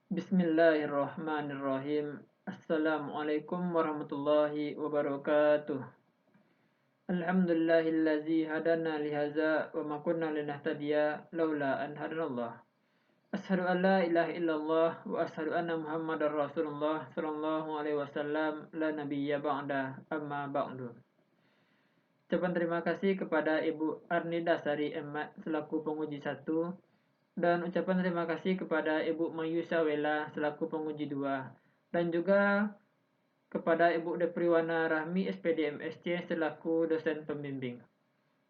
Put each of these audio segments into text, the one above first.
Bismillahirrahmanirrahim. Assalamualaikum warahmatullahi wabarakatuh. Alhamdulillahillazi hadana lihaza wa ma kunna linahtadiya laula an hadanallah. Asyhadu an la ilaha illallah wa asyhadu anna Muhammadar Rasulullah sallallahu alaihi wasallam la nabiyya ba'da amma ba'du. Ucapan terima kasih kepada Ibu Arnida Sari Emat selaku penguji 1 dan ucapan terima kasih kepada Ibu Mayusa Wela selaku penguji 2 dan juga kepada Ibu Depriwana Rahmi SPD MSc selaku dosen pembimbing.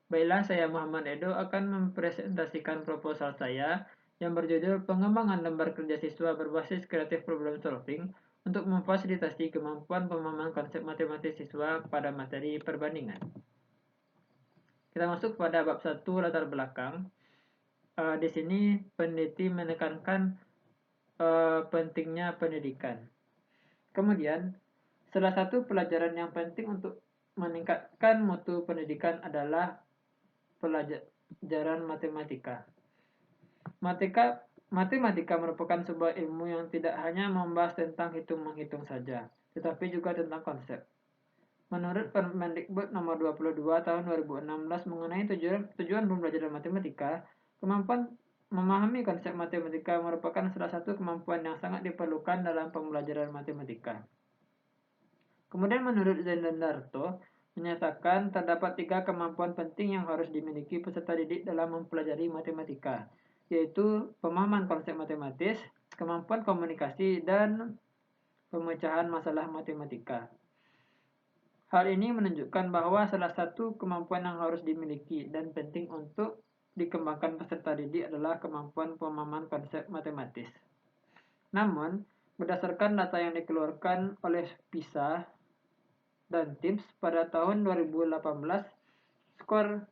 Baiklah, saya Muhammad Edo akan mempresentasikan proposal saya yang berjudul Pengembangan Lembar Kerja Siswa Berbasis Creative Problem Solving untuk memfasilitasi kemampuan pemahaman konsep matematis siswa pada materi perbandingan. Kita masuk pada bab 1 latar belakang. Di sini peneliti menekankan pentingnya pendidikan. Kemudian, salah satu pelajaran yang penting untuk meningkatkan mutu pendidikan adalah pelajaran matematika. Matematika merupakan sebuah ilmu yang tidak hanya membahas tentang hitung-menghitung saja, tetapi juga tentang konsep. Menurut Permendikbud nomor 22 tahun 2016 mengenai tujuan pembelajaran matematika, kemampuan memahami konsep matematika merupakan salah satu kemampuan yang sangat diperlukan dalam pembelajaran matematika. Kemudian menurut Zendarto menyatakan terdapat 3 kemampuan penting yang harus dimiliki peserta didik dalam mempelajari matematika, yaitu pemahaman konsep matematis, kemampuan komunikasi, dan pemecahan masalah matematika. Hal ini menunjukkan bahwa salah satu kemampuan yang harus dimiliki dan penting untuk dikembangkan peserta didik adalah kemampuan pemahaman konsep matematis. Namun, berdasarkan data yang dikeluarkan oleh PISA dan TIMSS pada tahun 2018, skor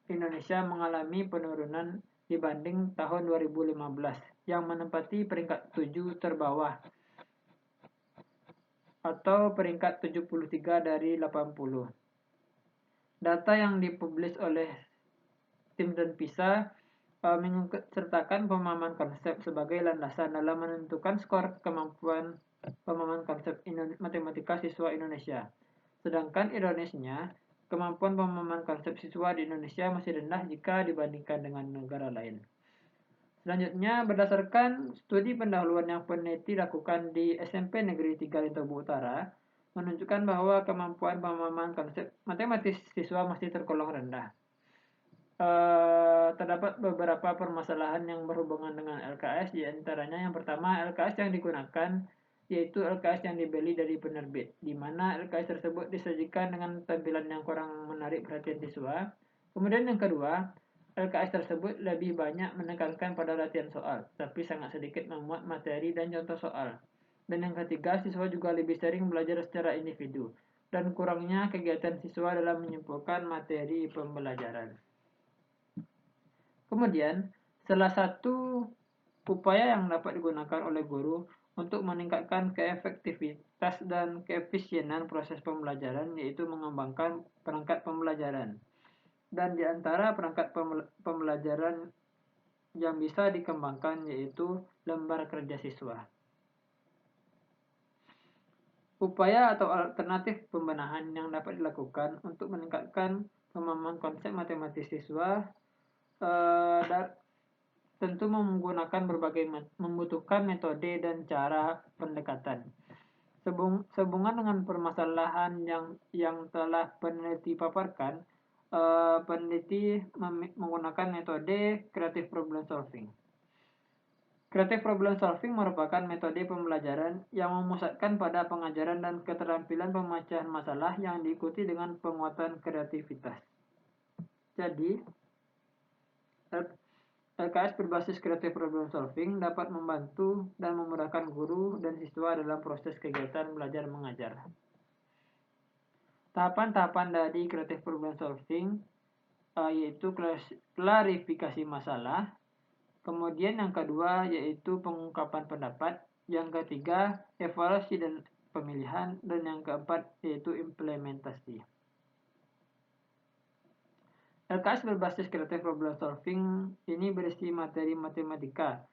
Indonesia mengalami penurunan dibanding tahun 2015 yang menempati peringkat 7 terbawah atau peringkat 73 dari 80. Data yang dipublis oleh tim dan PISA mengikutsertakan pemahaman konsep sebagai landasan dalam menentukan skor kemampuan pemahaman konsep matematika siswa Indonesia. Sedangkan ironisnya, kemampuan pemahaman konsep siswa di Indonesia masih rendah jika dibandingkan dengan negara lain. Selanjutnya, berdasarkan studi pendahuluan yang peneliti lakukan di SMP Negeri 3 Lintobu Utara, menunjukkan bahwa kemampuan pemahaman konsep matematis siswa masih tergolong rendah. Terdapat beberapa permasalahan yang berhubungan dengan LKS, di antaranya yang pertama, LKS yang digunakan yaitu LKS yang dibeli dari penerbit, di mana LKS tersebut disajikan dengan tampilan yang kurang menarik perhatian siswa. Kemudian yang kedua, LKS tersebut lebih banyak menekankan pada latihan soal, tapi sangat sedikit memuat materi dan contoh soal. Dan yang ketiga, siswa juga lebih sering belajar secara individu, dan kurangnya kegiatan siswa dalam menyimpulkan materi pembelajaran. Kemudian, salah satu upaya yang dapat digunakan oleh guru untuk meningkatkan keefektivitas dan keefisienan proses pembelajaran yaitu mengembangkan perangkat pembelajaran. Dan di antara perangkat pembelajaran yang bisa dikembangkan yaitu lembar kerja siswa. Upaya atau alternatif pembenahan yang dapat dilakukan untuk meningkatkan pemahaman konsep matematis siswa tentu membutuhkan metode dan cara pendekatan. Sehubungan dengan permasalahan yang telah peneliti paparkan, peneliti menggunakan metode creative problem solving. Creative problem solving merupakan metode pembelajaran yang memusatkan pada pengajaran dan keterampilan pemecahan masalah yang diikuti dengan penguatan kreativitas. Jadi, LKS berbasis creative problem solving dapat membantu dan memudahkan guru dan siswa dalam proses kegiatan belajar mengajar. Tahapan-tahapan dari creative problem solving yaitu klarifikasi masalah, kemudian yang kedua yaitu pengungkapan pendapat, yang ketiga evaluasi dan pemilihan, dan yang keempat yaitu implementasi. LKS berbasis creative problem solving ini berisi materi matematika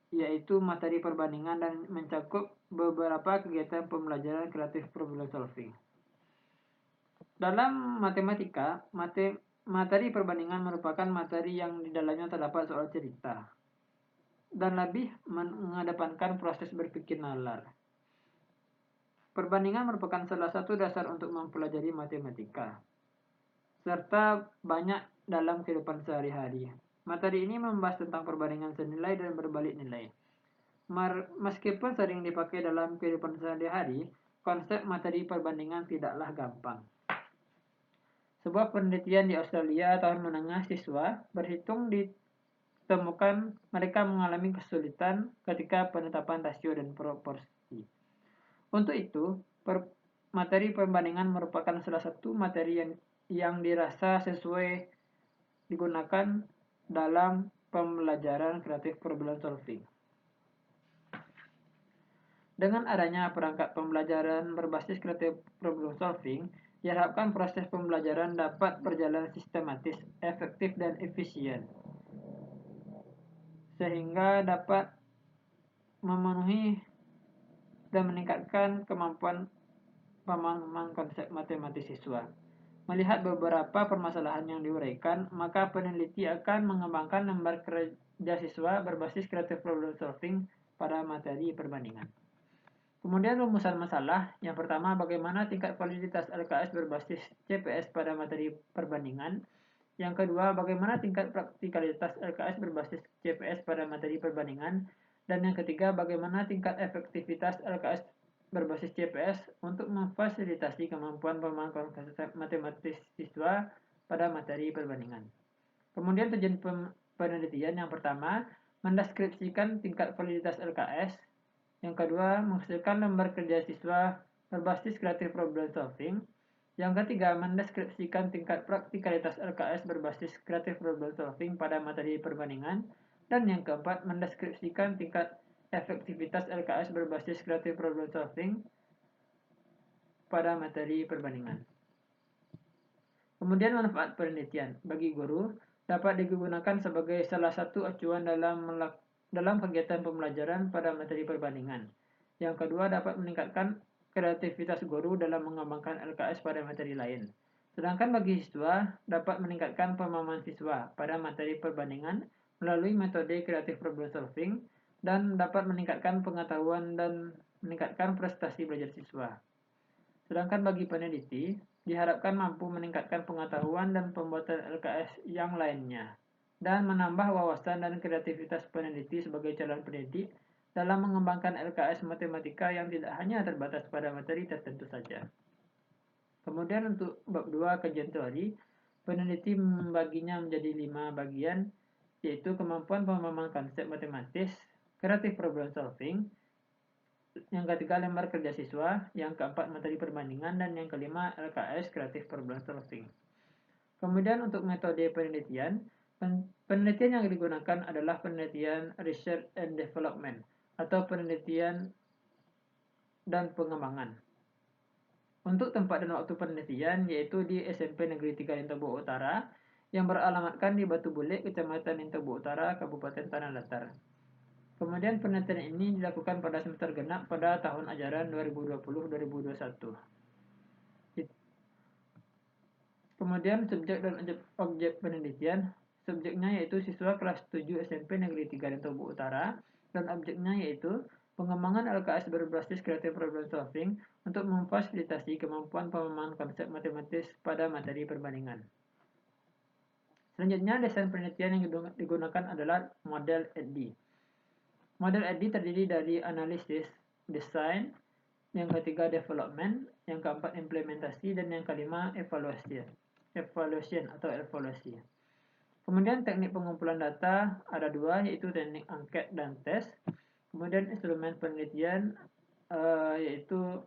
yaitu materi perbandingan dan mencakup beberapa kegiatan pembelajaran kreatif problem solving. Dalam matematika, materi perbandingan merupakan materi yang di dalamnya terdapat soal cerita dan lebih mengedepankan proses berpikir nalar. Perbandingan merupakan salah satu dasar untuk mempelajari matematika, serta banyak dalam kehidupan sehari-hari. Materi ini membahas tentang perbandingan senilai dan berbalik nilai. Meskipun sering dipakai dalam kehidupan sehari-hari, konsep materi perbandingan tidaklah gampang. Sebuah penelitian di Australia tahun menengah siswa berhitung ditemukan mereka mengalami kesulitan ketika penetapan rasio dan proporsi. Untuk itu, materi perbandingan merupakan salah satu materi yang dirasa sesuai digunakan dalam pembelajaran kreatif problem solving. Dengan adanya perangkat pembelajaran berbasis kreatif problem solving, diharapkan proses pembelajaran dapat berjalan sistematis, efektif, dan efisien, sehingga dapat memenuhi dan meningkatkan kemampuan pemahaman konsep matematis siswa. Melihat beberapa permasalahan yang diuraikan, maka peneliti akan mengembangkan lembar kerja siswa berbasis kreatif problem solving pada materi perbandingan. Kemudian rumusan masalah. Yang pertama, bagaimana tingkat validitas LKS berbasis CPS pada materi perbandingan. Yang kedua, bagaimana tingkat praktikalitas LKS berbasis CPS pada materi perbandingan. Dan yang ketiga, bagaimana tingkat efektivitas LKS berbasis CPS untuk memfasilitasi kemampuan pemahaman konsep matematis siswa pada materi perbandingan. Kemudian tujuan penelitian yang pertama, mendeskripsikan tingkat validitas LKS. Yang kedua, menghasilkan lembar kerja siswa berbasis kreatif problem solving. Yang ketiga, mendeskripsikan tingkat praktikalitas LKS berbasis kreatif problem solving pada materi perbandingan. Dan yang keempat, mendeskripsikan tingkat efektivitas LKS berbasis kreatif problem solving pada materi perbandingan. Kemudian manfaat penelitian bagi guru dapat digunakan sebagai salah satu acuan dalam kegiatan pembelajaran pada materi perbandingan. Yang kedua, dapat meningkatkan kreativitas guru dalam mengembangkan LKS pada materi lain. Sedangkan bagi siswa, dapat meningkatkan pemahaman siswa pada materi perbandingan melalui metode kreatif problem solving dan dapat meningkatkan pengetahuan dan meningkatkan prestasi belajar siswa. Sedangkan bagi peneliti, diharapkan mampu meningkatkan pengetahuan dan pembuatan LKS yang lainnya, dan menambah wawasan dan kreativitas peneliti sebagai calon pendidik dalam mengembangkan LKS matematika yang tidak hanya terbatas pada materi tertentu saja. Kemudian untuk bab 2 kajian teori, peneliti membaginya menjadi 5 bagian, yaitu kemampuan pemahaman konsep matematis, kreatif problem solving, yang ketiga lembar kerja siswa, yang keempat materi perbandingan, dan yang kelima LKS kreatif problem solving. Kemudian untuk metode penelitian, penelitian yang digunakan adalah penelitian research and development atau penelitian dan pengembangan. Untuk tempat dan waktu penelitian yaitu di SMP Negeri 3 Intobo Utara yang beralamatkan di Batu Bulik, Kecamatan Intobo Utara, Kabupaten Tanah Datar. Kemudian penelitian ini dilakukan pada semester genap pada tahun ajaran 2020-2021. Kemudian subjek dan objek penelitian, subjeknya yaitu siswa kelas 7 SMP Negeri 3 Tobu Utara, dan objeknya yaitu pengembangan LKS berbasis kreatif problem solving untuk memfasilitasi kemampuan pemahaman konsep matematis pada materi perbandingan. Selanjutnya, desain penelitian yang digunakan adalah model EDDI. Model EDDI terdiri dari analisis, desain, yang ketiga development, yang keempat implementasi, dan yang kelima evaluasi atau evaluasi. Kemudian teknik pengumpulan data ada dua, yaitu teknik angket dan tes. Kemudian instrumen penelitian yaitu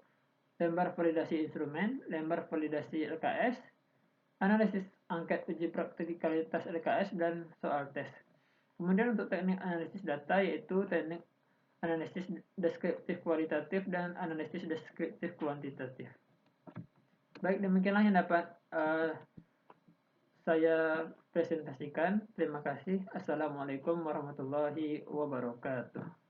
lembar validasi instrumen, lembar validasi LKS, analisis angket uji praktikalitas LKS, dan soal tes. Kemudian untuk teknik analisis data yaitu teknik analisis deskriptif kualitatif dan analisis deskriptif kuantitatif. Baik, demikianlah yang dapat saya presentasikan. Terima kasih. Assalamualaikum warahmatullahi wabarakatuh.